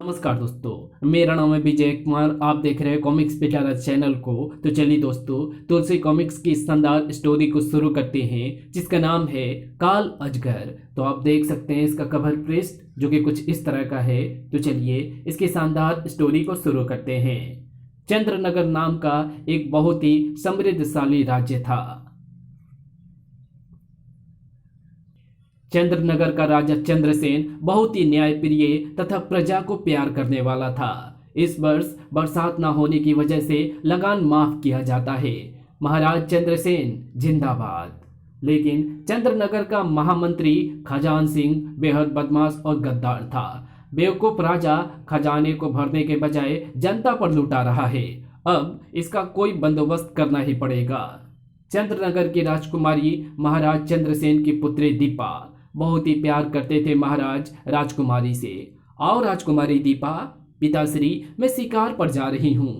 नमस्कार दोस्तों, मेरा नाम है विजय कुमार। आप देख रहे हैं कॉमिक्स पिटारा चैनल को। तो चलिए दोस्तों, तुलसी कॉमिक्स की शानदार स्टोरी को शुरू करते हैं, जिसका नाम है काल अजगर। तो आप देख सकते हैं इसका कवर पृष्ठ जो कि कुछ इस तरह का है। तो चलिए इसकी शानदार स्टोरी को शुरू करते हैं। चंद्रनगर नाम का एक बहुत ही समृद्धशाली राज्य था। चंद्रनगर का राजा चंद्रसेन बहुत ही न्यायप्रिय तथा प्रजा को प्यार करने वाला था। इस वर्ष बरसात न होने की वजह से लगान माफ किया जाता है। महाराज चंद्रसेन जिंदाबाद। लेकिन चंद्रनगर का महामंत्री खजान सिंह बेहद बदमाश और गद्दार था। बेवकूफ राजा खजाने को भरने के बजाय जनता पर लुटा रहा है। अब इसका कोई बंदोबस्त करना ही पड़ेगा। चंद्रनगर की राजकुमारी महाराज चंद्रसेन की पुत्री दीपा बहुत ही प्यार करते थे महाराज राजकुमारी से। आओ राजकुमारी दीपा, पिताश्री, मैं शिकार पर जा रही हूँ।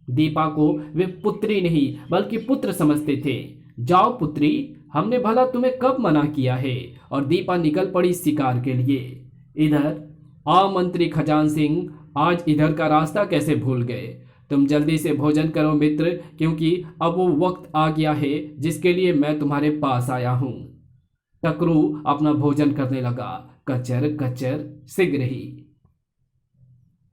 दीपा को वे पुत्री नहीं बल्कि पुत्र समझते थे। जाओ पुत्री, हमने भला तुम्हें कब मना किया है। और दीपा निकल पड़ी शिकार के लिए। इधर आओ मंत्री खजान सिंह, आज इधर का रास्ता कैसे भूल गए। तुम जल्दी से भोजन करो मित्र, क्योंकि अब वो वक्त आ गया है जिसके लिए मैं तुम्हारे पास आया हूँ। टकरू अपना भोजन करने लगा। कचर कचर शीघ्र ही।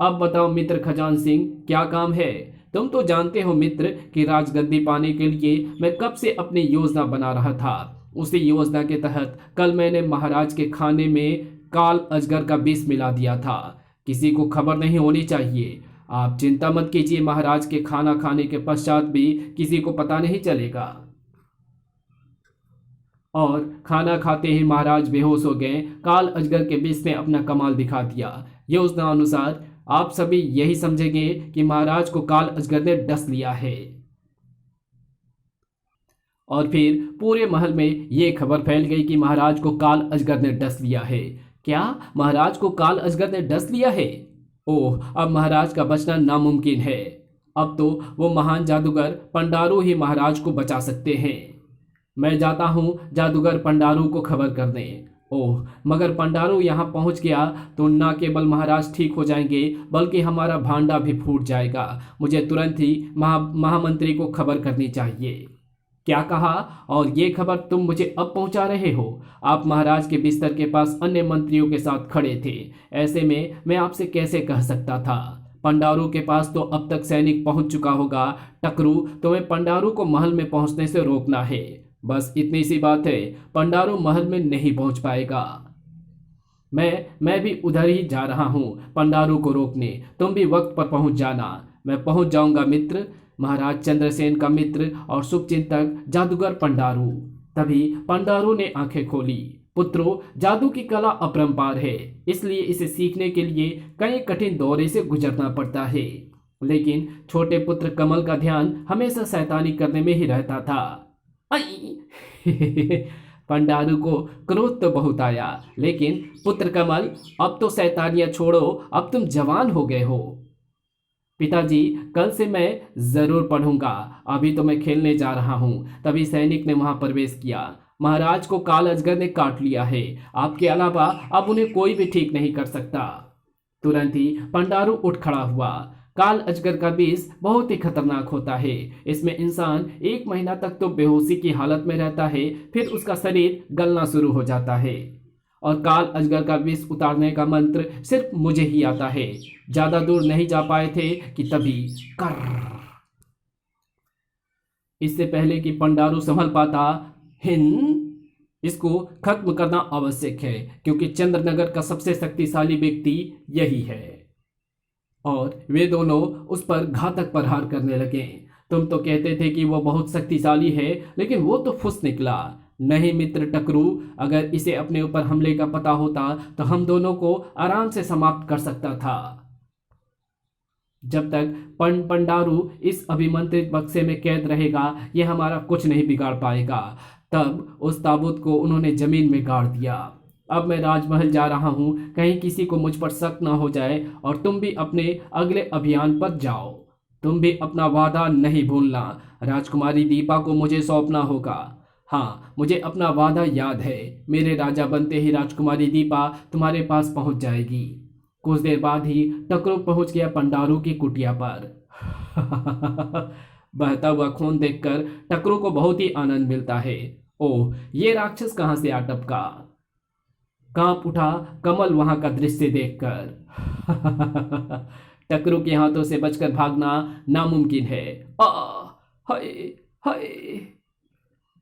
अब बताओ मित्र खजान सिंह, क्या काम है। तुम तो जानते हो मित्र कि राजगद्दी पाने के लिए मैं कब से अपनी योजना बना रहा था। उसी योजना के तहत कल मैंने महाराज के खाने में काल अजगर का विष मिला दिया था। किसी को खबर नहीं होनी चाहिए। आप चिंता मत कीजिए, महाराज के खाना खाने के पश्चात भी किसी को पता नहीं चलेगा। और खाना खाते ही महाराज बेहोश हो गए। काल अजगर के विष ने अपना कमाल दिखा दिया। योजना अनुसार आप सभी यही समझेंगे कि महाराज को काल अजगर ने डस लिया है। और फिर पूरे महल में यह खबर फैल गई कि महाराज को काल अजगर ने डस लिया है। क्या महाराज को काल अजगर ने डस लिया है? ओह, अब महाराज का बचना नामुमकिन है। अब तो वो महान जादूगर पंडारू ही महाराज को बचा सकते हैं। मैं जाता हूँ जादूगर पंडारू को खबर करने। ओह, मगर पंडारू यहाँ पहुँच गया तो न केवल महाराज ठीक हो जाएंगे बल्कि हमारा भांडा भी फूट जाएगा। मुझे तुरंत ही महामंत्री को खबर करनी चाहिए। क्या कहा? और ये खबर तुम मुझे अब पहुंचा रहे हो? आप महाराज के बिस्तर के पास अन्य मंत्रियों के साथ खड़े थे। ऐसे में मैं आपसे कैसे कह सकता था? पंडारू के पास तो अब तक सैनिक पहुंच चुका होगा। टकरू, तुम्हें पंडारू को महल में पहुंचने से रोकना है। बस इतनी सी बात है। पंडारू महल में नहीं पहुंच पाएगा। मैं भी उधर ही जा रहा हूं पंडारू को रोकने। तुम भी वक्त पर पहुंच जाना। मैं पहुंच जाऊंगा मित्र। महाराज चंद्रसेन का मित्र और शुभचिंतक जादूगर पंडारू। तभी पंडारू ने आंखें खोली। पुत्रों, जादू की कला अपरंपार है, इसलिए इसे सीखने के लिए कई कठिन दौरे से गुजरना पड़ता है। लेकिन छोटे पुत्र कमल का ध्यान हमेशा शैतानी करने में ही रहता था। पंडारू को क्रोध तो बहुत आया, लेकिन पुत्र कमल, अब तो शैतानियां छोड़ो, अब तुम जवान हो गए हो। पिताजी, कल से मैं जरूर पढ़ूंगा, अभी तो मैं खेलने जा रहा हूं। तभी सैनिक ने वहां प्रवेश किया। महाराज को काल अजगर ने काट लिया है। आपके अलावा अब उन्हें कोई भी ठीक नहीं कर सकता। तुरंत ही पंडारू उठ खड़ा हुआ। काल अजगर का विष बहुत ही खतरनाक होता है। इसमें इंसान 1 महीना तक तो बेहोशी की हालत में रहता है, फिर उसका शरीर गलना शुरू हो जाता है। और काल अजगर का विष उतारने का मंत्र सिर्फ मुझे ही आता है। ज्यादा दूर नहीं जा पाए थे कि तभी कर। इससे पहले कि पंडारू संभल पाता, इसको खत्म करना आवश्यक है, क्योंकि चंद्रनगर का सबसे शक्तिशाली व्यक्ति यही है। और वे दोनों उस पर घातक प्रहार करने लगे। तुम तो कहते थे कि वो बहुत शक्तिशाली है, लेकिन वो तो फुस निकला। नहीं मित्र टकरू, अगर इसे अपने ऊपर हमले का पता होता तो हम दोनों को आराम से समाप्त कर सकता था। जब तक पंडारू इस अभिमंत्रित बक्से में कैद रहेगा, यह हमारा कुछ नहीं बिगाड़ पाएगा। तब उस ताबूत को उन्होंने जमीन में गाड़ दिया। अब मैं राजमहल जा रहा हूं, कहीं किसी को मुझ पर शक ना हो जाए। और तुम भी अपने अगले अभियान पर जाओ। तुम भी अपना वादा नहीं भूलना। राजकुमारी दीपा को मुझे सौंपना होगा। हाँ, मुझे अपना वादा याद है। मेरे राजा बनते ही राजकुमारी दीपा तुम्हारे पास पहुंच जाएगी। कुछ देर बाद ही टकरू पहुंच गया पंडारू की कुटिया पर। बहता हुआ खून देखकर टकरू को बहुत ही आनंद मिलता है। ओह, ये राक्षस कहां से आ टपका। कांप उठा कमल वहां का दृश्य देखकर। टकरू के हाथों से बचकर भागना नामुमकिन है। आ हाय हाय।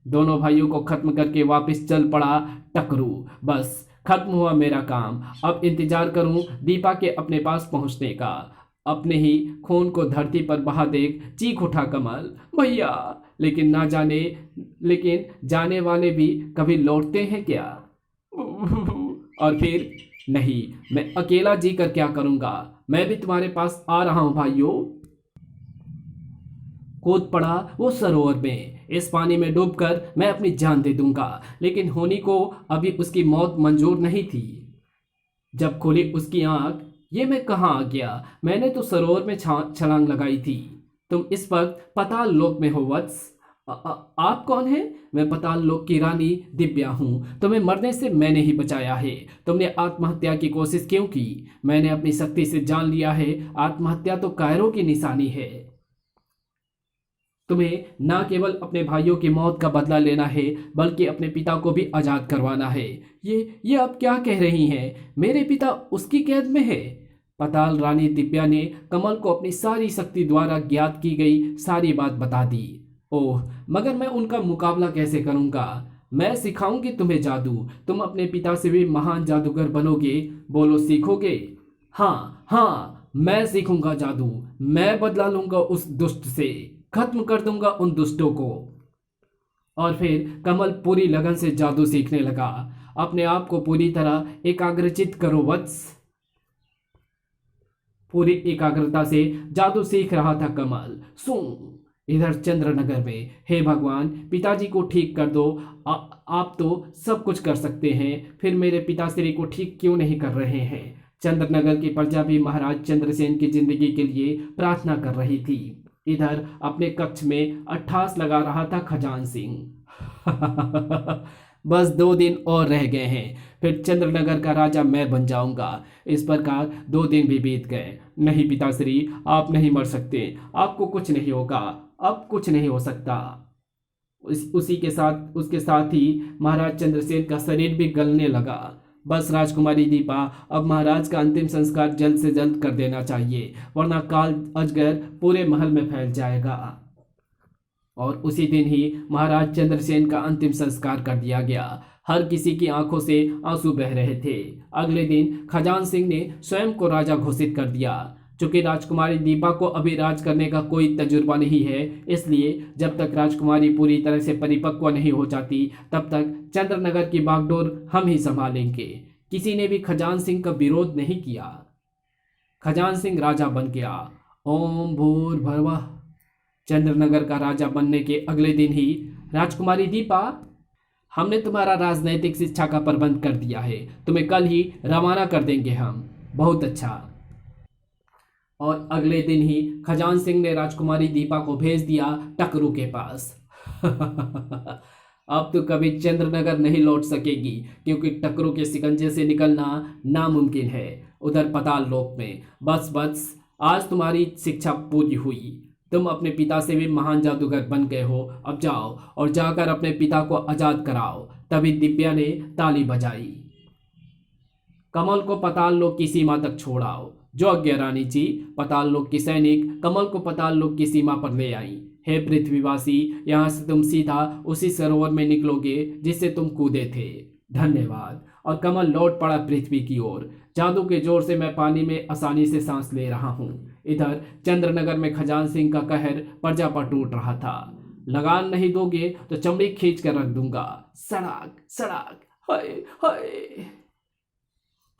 दोनों भाइयों को खत्म करके वापस चल पड़ा टकरू। बस खत्म हुआ मेरा काम। अब इंतजार करूं दीपा के अपने पास पहुंचने का। अपने ही खून को धरती पर बहा देख चीख उठा कमल, भैया। लेकिन जाने वाले भी कभी लौटते हैं क्या। और फिर नहीं, मैं अकेला जी कर क्या करूंगा। मैं भी तुम्हारे पास आ रहा हूं भाइयों। कूद पड़ा वो सरोवर में। इस पानी में डूबकर मैं अपनी जान दे दूंगा। लेकिन होनी को अभी उसकी मौत मंजूर नहीं थी। जब खुली उसकी आंख, ये मैं कहाँ आ गया। मैंने तो सरोवर में छलांग लगाई थी। तुम इस वक्त पाताल लोक में हो वत्स। आप कौन हैं। मैं पाताल लोक की रानी दिव्या हूँ। तुम्हें मरने से मैंने ही बचाया है। तुमने आत्महत्या की कोशिश क्यों की। मैंने अपनी शक्ति से जान लिया है आत्महत्या तो कायरों की निशानी है। तुम्हें न केवल अपने भाइयों की मौत का बदला लेना है बल्कि अपने पिता को भी आजाद करवाना है। ये आप क्या कह रही हैं। मेरे पिता उसकी कैद में है। पाताल रानी दिव्या ने कमल को अपनी सारी शक्ति द्वारा ज्ञात की गई सारी बात बता दी। ओह, मगर मैं उनका मुकाबला कैसे करूंगा। मैं सिखाऊंगी तुम्हें जादू। तुम अपने पिता से भी महान जादूगर बनोगे। बोलो, सीखोगे। हाँ हाँ, मैं सीखूंगा जादू। मैं बदला लूंगा उस दुष्ट से। खत्म कर दूंगा उन दुष्टों को। और फिर कमल पूरी लगन से जादू सीखने लगा। अपने आप को पूरी तरह एकाग्रचित करो वत्स। पूरी एकाग्रता से जादू सीख रहा था कमल। सुन, इधर चंद्रनगर में, हे भगवान, पिताजी को ठीक कर दो। आप तो सब कुछ कर सकते हैं, फिर मेरे पिताश्री को ठीक क्यों नहीं कर रहे हैं। चंद्रनगर की प्रजा भी महाराज चंद्रसेन की जिंदगी के लिए प्रार्थना कर रही थी। इधर अपने कक्ष में अट्ठास लगा रहा था खजान सिंह। बस 2 दिन और रह गए हैं, फिर चंद्रनगर का राजा मैं बन जाऊंगा। इस प्रकार 2 दिन भी बीत गए। नहीं पिताश्री, आप नहीं मर सकते। आपको कुछ नहीं होगा। अब कुछ नहीं हो सकता। उसके साथ ही महाराज चंद्रसेन का शरीर भी गलने लगा। बस राजकुमारी दीपा, अब महाराज का अंतिम संस्कार जल्द से जल्द कर देना चाहिए, वरना काल अजगर पूरे महल में फैल जाएगा। और उसी दिन ही महाराज चंद्रसेन का अंतिम संस्कार कर दिया गया। हर किसी की आंखों से आंसू बह रहे थे। अगले दिन खजान सिंह ने स्वयं को राजा घोषित कर दिया। चूंकि राजकुमारी दीपा को अभी राज करने का कोई तजुर्बा नहीं है, इसलिए जब तक राजकुमारी पूरी तरह से परिपक्व नहीं हो जाती तब तक चंद्रनगर की बागडोर हम ही संभालेंगे। किसी ने भी खजान सिंह का विरोध नहीं किया। खजान सिंह राजा बन गया। ओम भूर्भुवः। चंद्रनगर का राजा बनने के अगले दिन ही, राजकुमारी दीपा, हमने तुम्हारा राजनैतिक शिक्षा का प्रबंध कर दिया है। तुम्हें कल ही रवाना कर देंगे हम। बहुत अच्छा। और अगले दिन ही खजान सिंह ने राजकुमारी दीपा को भेज दिया टकरू के पास। अब तो कभी चंद्रनगर नहीं लौट सकेगी, क्योंकि टकरू के शिकंजे से निकलना नामुमकिन है। उधर पाताल लोक में, बस आज तुम्हारी शिक्षा पूरी हुई। तुम अपने पिता से भी महान जादूगर बन गए हो। अब जाओ और जाकर अपने पिता को आजाद कराओ। तभी दिव्या ने ताली बजाई। कमल को पाताल लोक की सीमा तक छोड़ाओ। जो आज्ञा रानी जी। पाताल लोक की सैनिक कमल को पाताल लोक की सीमा पर ले आई। हे पृथ्वीवासी, यहाँ से तुम सीधा उसी सरोवर में निकलोगे जिससे तुम कूदे थे। धन्यवाद। और कमल लौट पड़ा पृथ्वी की ओर। जादू के जोर से मैं पानी में आसानी से सांस ले रहा हूँ। इधर चंद्रनगर में खजान सिंह का कहर प्रजा पर टूट रहा था। लगान नहीं दोगे तो चमड़ी खींच कर रख दूंगा। सड़ाक सड़ाक, हाय हाय।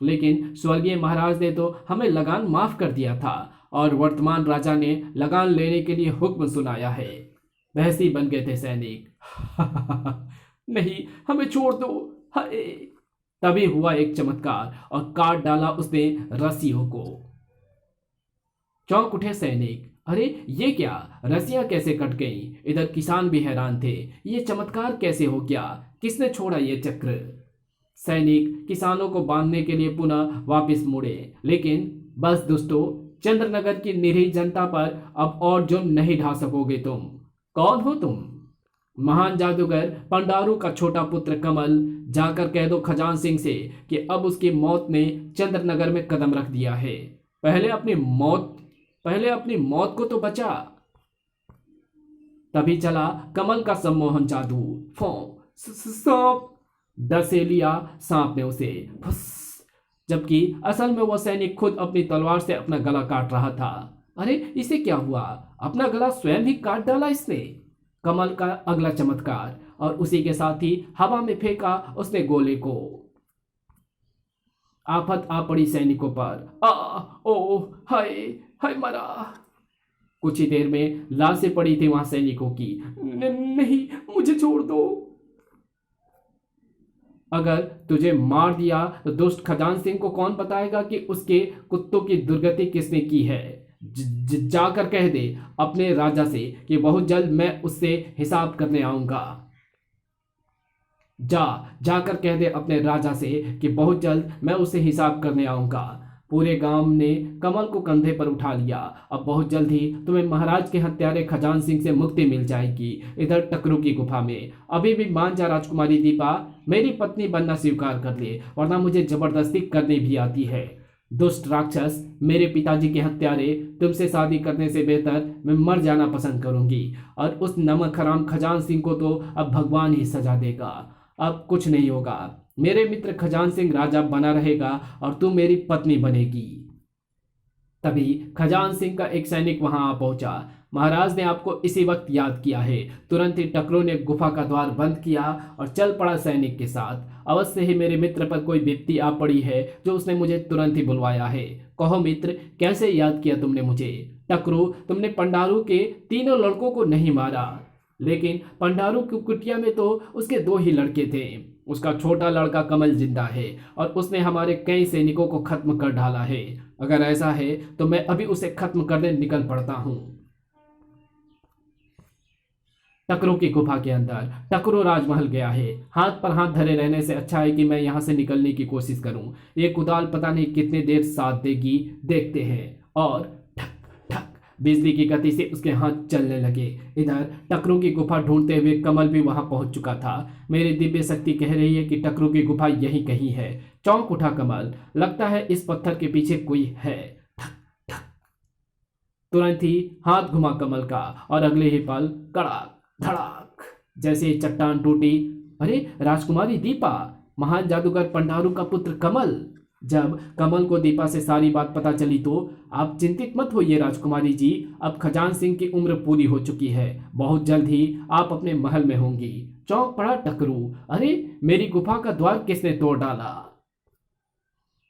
लेकिन स्वर्गीय महाराज ने तो हमें लगान माफ कर दिया था और वर्तमान राजा ने लगान लेने के लिए हुक्म सुनाया है। बहसी बन गए थे सैनिक। नहीं, हमें छोड़ दो। हाय। तभी हुआ एक चमत्कार और काट डाला उसने रस्सियों को। चौंक उठे सैनिक। अरे ये क्या, रस्सियां कैसे कट गईं? इधर किसान भी हैरान थे। ये चमत्कार कैसे हो गया? किसने छोड़ा ये चक्र? सैनिक किसानों को बांधने के लिए पुनः वापस मुड़े। लेकिन बस दोस्तों, चंद्रनगर की निरीह जनता पर अब और जुल्म नहीं ढा सकोगे तुम। कौन हो तुम? महान जादूगर पंडारू का छोटा पुत्र कमल। जाकर कह दो खजान सिंह से कि अब उसकी मौत ने चंद्रनगर में कदम रख दिया है। पहले अपनी मौत को तो बचा। तभी चला कमल का सम्मोहन जादू। सांप! डसे लिया सांप ने उसे। फुस! जबकि असल में वह सैनिक खुद अपनी तलवार से अपना गला काट रहा था। अरे इसे क्या हुआ? अपना गला स्वयं ही काट डाला इसने। कमल का अगला चमत्कार, और उसी के साथ ही हवा में फेंका उसने गोले को। आफत आ पड़ी सैनिकों पर। ओ हाय हाय, मरा। कुछ ही देर में लाशें पड़ी थी वहां सैनिकों की। नहीं, मुझे छोड़ दो। अगर तुझे मार दिया तो दुष्ट खजान सिंह को कौन बताएगा कि उसके कुत्तों की दुर्गति किसने की है? जाकर कह दे अपने राजा से कि बहुत जल्द मैं उससे हिसाब करने आऊंगा। जाकर कह दे अपने राजा से कि बहुत जल्द मैं उससे हिसाब करने आऊंगा। पूरे गांव ने कमल को कंधे पर उठा लिया। अब बहुत जल्द ही तुम्हें महाराज के हत्यारे खजान सिंह से मुक्ति मिल जाएगी। इधर टकरू की गुफा में अभी भी मान जा राजकुमारी दीपा, मेरी पत्नी बनना स्वीकार कर ले, वरना मुझे जबरदस्ती करनी भी आती है। दुष्ट राक्षस, मेरे पिताजी के हत्यारे, तुमसे शादी करने से बेहतर मैं मर जाना पसंद करूंगी। और उस नमक हराम खजान सिंह को तो अब भगवान ही सजा देगा। अब कुछ नहीं होगा। मेरे मित्र खजान सिंह राजा बना रहेगा और तू मेरी पत्नी बनेगी। तभी खजान सिंह का एक सैनिक वहां आ पहुंचा। महाराज ने आपको इसी वक्त याद किया है। तुरंत ही टकरू ने गुफा का द्वार बंद किया और चल पड़ा सैनिक के साथ। अवश्य ही मेरे मित्र पर कोई विपत्ति आ पड़ी है जो उसने मुझे तुरंत ही बुलवाया है। कहो मित्र, कैसे याद किया तुमने मुझे? टकरू, तुमने पंडारू के तीनों लड़कों को नहीं मारा, लेकिन पंडारू की कुटिया में तो उसके 2 ही लड़के थे। उसका छोटा लड़का कमल जिंदा है और उसने हमारे कई सैनिकों को खत्म कर डाला है। अगर ऐसा है तो मैं अभी उसे खत्म करने निकल पड़ता हूं। टकरू की गुफा के अंदर टकरू राजमहल गया है। हाथ पर हाथ धरे रहने से अच्छा है कि मैं यहां से निकलने की कोशिश करूं। ये कुदाल पता नहीं कितनी देर साथ देगी, देखते हैं। और बिजली की गति से उसके हाथ चलने लगे। इधर टकरू की गुफा ढूंढते हुए कमल भी वहां पहुंच चुका था। मेरी दिव्य शक्ति कह रही है कि टकरू की गुफा यहीं कहीं है। चौंक उठा कमल, लगता है इस पत्थर के पीछे कोई है। तुरंत ही हाथ घुमा कमल का और अगले ही पल कड़ाक धड़ाक जैसे ही चट्टान टूटी। अरे राजकुमारी दीपा, महान जादूगर पंडारू का पुत्र कमल। जब कमल को दीपा से सारी बात पता चली तो आप चिंतित मत होइए राजकुमारी जी, अब खजान सिंह की उम्र पूरी हो चुकी है। बहुत जल्द ही आप अपने महल में होंगी। चौंक पड़ा टकरू, अरे मेरी गुफा का द्वार किसने तोड़ डाला?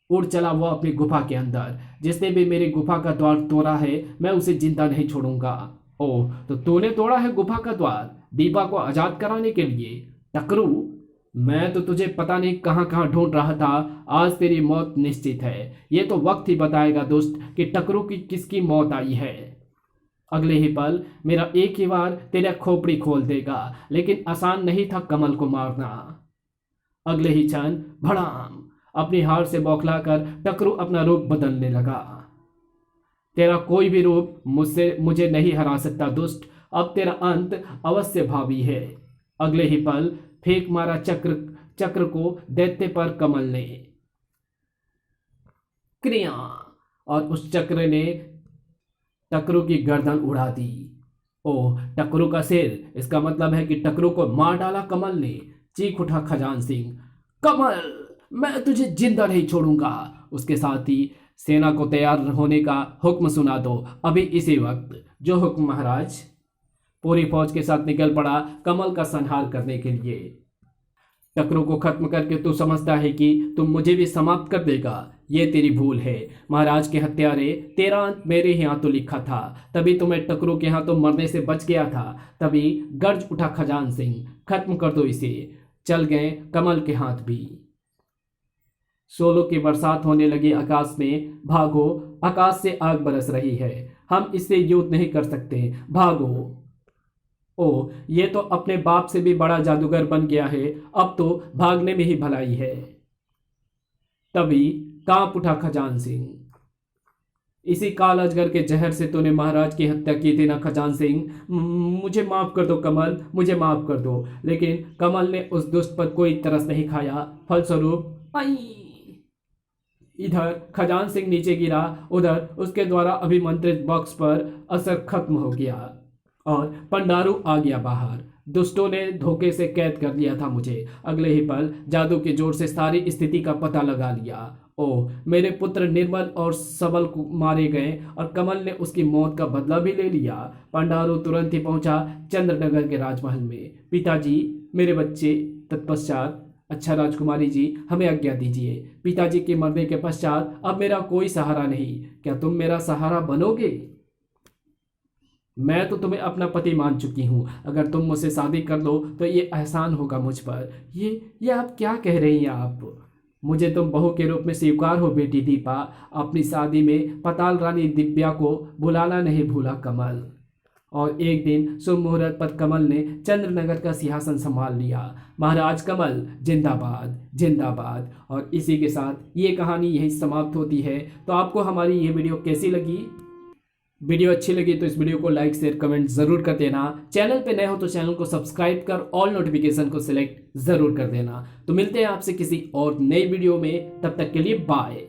उड़ चला वो अपनी गुफा के अंदर। जिसने भी मेरी गुफा का द्वार तोड़ा है मैं उसे जिंदा नहीं छोड़ूंगा। ओह, तो तूने तोड़ा है गुफा का द्वार दीपा को आजाद कराने के लिए? टकरू, मैं तो तुझे पता नहीं कहां कहां ढूंढ रहा था। आज तेरी मौत निश्चित है। ये तो वक्त ही बताएगा दोस्त कि टकरू की किसकी मौत आई है। अगले ही पल मेरा एक ही वार तेरा खोपड़ी खोल देगा। लेकिन आसान नहीं था कमल को मारना। अगले ही क्षण भड़ाम, अपनी हार से बौखलाकर टकरू अपना रूप बदलने लगा। तेरा कोई भी रूप मुझे नहीं हरा सकता दुष्ट, अब तेरा अंत अवश्य भावी है। अगले ही पल फेंक मारा चक्र को दैत्य पर कमल ने। क्रिया, और उस चक्र ने टकरू की गर्दन उड़ा दी। ओह, टकरू का सिर, इसका मतलब है कि टकरू को मार डाला कमल ने। चीख उठा खजान सिंह, कमल, मैं तुझे जिंदा नहीं छोड़ूंगा। उसके साथ ही सेना को तैयार होने का हुक्म सुना दो अभी इसी वक्त। जो हुक्म महाराज। पूरी फौज के साथ निकल पड़ा कमल का संहार करने के लिए। टकरू को खत्म करके तू समझता है कि तुम मुझे भी समाप्त कर देगा। ये तेरी भूल है। महाराज के हत्यारे, तेरा अंत मेरे ही हाथों लिखा था। तभी तो मैं टकरू के हाथों मरने से बच गया था। तभी गर्ज उठा खजान सिंह, खत्म कर दो इसे। चल गए कमल के हाथ भी। सोलों की बरसात होने लगी आकाश में। भागो, आकाश से आग बरस रही है। हम इससे युद्ध नहीं कर सकते, भागो। ओ, ये तो अपने बाप से भी बड़ा जादूगर बन गया है। अब तो भागने में ही भलाई है। तभी कांप उठा खजान सिंह। इसी काल अजगर के जहर से तूने महाराज की हत्या की थी ना खजान सिंह। मुझे माफ कर दो कमल, मुझे माफ कर दो। लेकिन कमल ने उस दुष्ट पर कोई तरस नहीं खाया। फलस्वरूप आई, इधर खजान सिंह नीचे गिरा, उधर उसके द्वारा अभिमंत्रित बॉक्स पर असर खत्म हो गया और पंडारू आ गया बाहर। दुष्टों ने धोखे से कैद कर लिया था मुझे। अगले ही पल जादू के जोर से सारी स्थिति का पता लगा लिया। ओह, मेरे पुत्र निर्मल और सबल को मारे गए और कमल ने उसकी मौत का बदला भी ले लिया। पंडारू तुरंत ही पहुंचा चंद्रनगर के राजमहल में। पिताजी, मेरे बच्चे। तत्पश्चात, अच्छा राजकुमारी जी, हमें आज्ञा दीजिए। पिताजी के मरने के पश्चात अब मेरा कोई सहारा नहीं। क्या तुम मेरा सहारा बनोगे? मैं तो तुम्हें अपना पति मान चुकी हूं। अगर तुम मुझसे शादी कर लो तो ये एहसान होगा मुझ पर। ये आप क्या कह रही हैं आप? मुझे तुम बहू के रूप में स्वीकार हो बेटी दीपा। अपनी शादी में पताल रानी दिव्या को बुलाना नहीं भूला कमल। और एक दिन शुभ मुहूर्त पर कमल ने चंद्रनगर का सिंहासन संभाल लिया। महाराज कमल जिंदाबाद, जिंदाबाद। और इसी के साथ ये कहानी यही समाप्त होती है। तो आपको हमारी ये वीडियो कैसी लगी? वीडियो अच्छी लगी तो इस वीडियो को लाइक शेयर कमेंट जरूर कर देना। चैनल पे नए हो तो चैनल को सब्सक्राइब कर ऑल नोटिफिकेशन को सिलेक्ट जरूर कर देना। तो मिलते हैं आपसे किसी और नई वीडियो में, तब तक के लिए बाय।